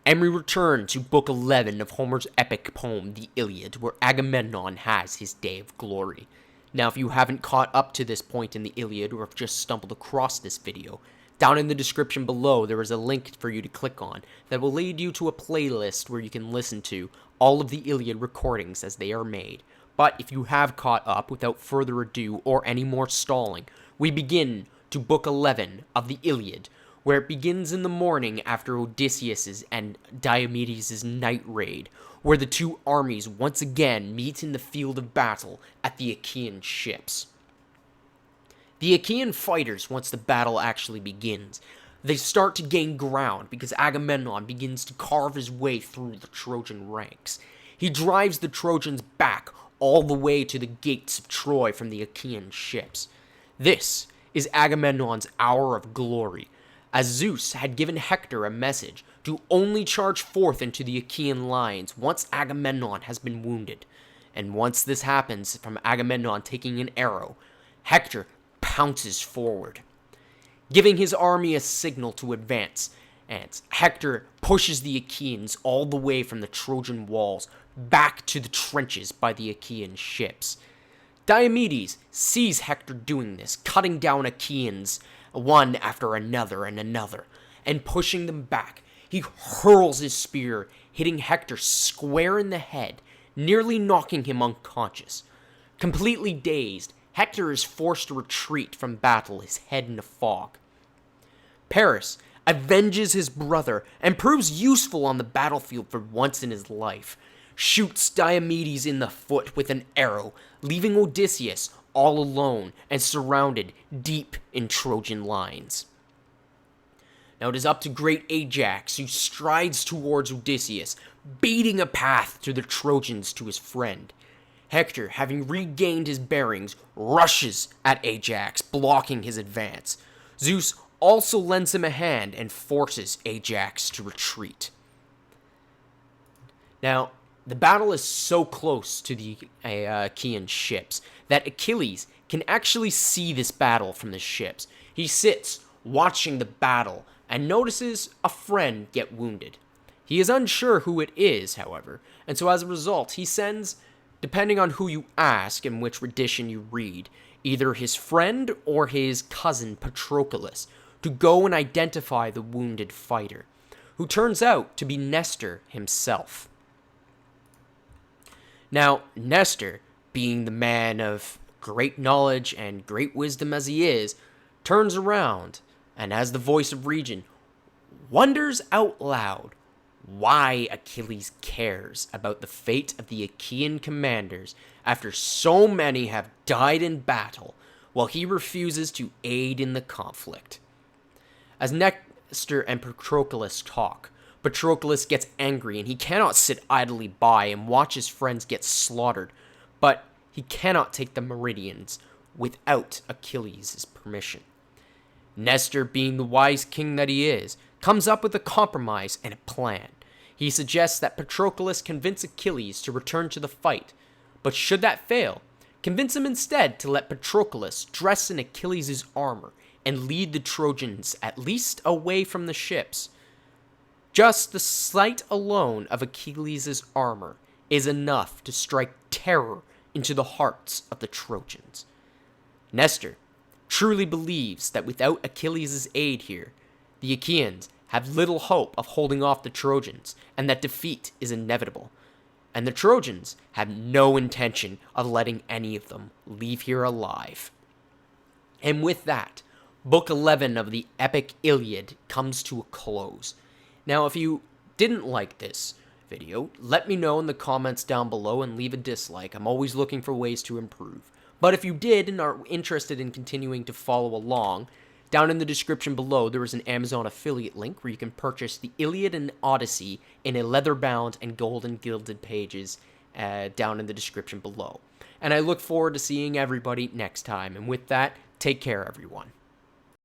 And we return to Book 11 of Homer's epic poem, the Iliad, where Agamemnon has his day of glory. Now, if you haven't caught up to this point in the Iliad, or have just stumbled across this video, down in the description below there is a link for you to click on that will lead you to a playlist where you can listen to all of the Iliad recordings as they are made. But if you have caught up, without further ado or any more stalling, we begin to Book 11 of the Iliad, where it begins in the morning after Odysseus' and Diomedes' night raid, where the two armies once again meet in the field of battle at the Achaean ships. The Achaean fighters, once the battle actually begins, they start to gain ground because Agamemnon begins to carve his way through the Trojan ranks. He drives the Trojans back all the way to the gates of Troy from the Achaean ships. This is Agamemnon's hour of glory, as Zeus had given Hector a message to only charge forth into the Achaean lines once Agamemnon has been wounded. And once this happens, from Agamemnon taking an arrow, Hector pounces forward, giving his army a signal to advance, and Hector pushes the Achaeans all the way from the Trojan walls back to the trenches by the Achaean ships. Diomedes sees Hector doing this, cutting down Achaeans one after another, and pushing them back. He hurls his spear, hitting Hector square in the head, nearly knocking him unconscious. Completely dazed, Hector is forced to retreat from battle, his head in a fog. Paris avenges his brother and proves useful on the battlefield for once in his life. Shoots Diomedes in the foot with an arrow, leaving Odysseus all alone and surrounded deep in Trojan lines. Now it is up to great Ajax, who strides towards Odysseus, beating a path to the Trojans to his friend. Hector, having regained his bearings, rushes at Ajax, blocking his advance. Zeus also lends him a hand and forces Ajax to retreat. Now, the battle is so close to the Achaean ships that Achilles can actually see this battle from the ships. He sits watching the battle and notices a friend get wounded. He is unsure who it is, however, and so as a result, he sends, depending on who you ask and which edition you read, either his friend or his cousin Patroclus to go and identify the wounded fighter, who turns out to be Nestor himself. Now, Nestor, being the man of great knowledge and great wisdom as he is, turns around and, as the voice of reason, wonders out loud why Achilles cares about the fate of the Achaean commanders after so many have died in battle, while he refuses to aid in the conflict. As Nestor and Patroclus talk, Patroclus gets angry and he cannot sit idly by and watch his friends get slaughtered, but he cannot take the meridians without Achilles' permission. Nestor, being the wise king that he is, comes up with a compromise and a plan. He suggests that Patroclus convince Achilles to return to the fight, but should that fail, convince him instead to let Patroclus dress in Achilles' armor and lead the Trojans at least away from the ships. Just the sight alone of Achilles' armor is enough to strike terror into the hearts of the Trojans. Nestor truly believes that without Achilles' aid here, the Achaeans have little hope of holding off the Trojans, and that defeat is inevitable. And the Trojans have no intention of letting any of them leave here alive. And with that, Book 11 of the epic Iliad comes to a close. Now, if you didn't like this video, let me know in the comments down below and leave a dislike. I'm always looking for ways to improve. But if you did and are interested in continuing to follow along, down in the description below there is an Amazon affiliate link where you can purchase the Iliad and Odyssey in a leather-bound and golden gilded pages down in the description below. And I look forward to seeing everybody next time. And with that, take care, everyone.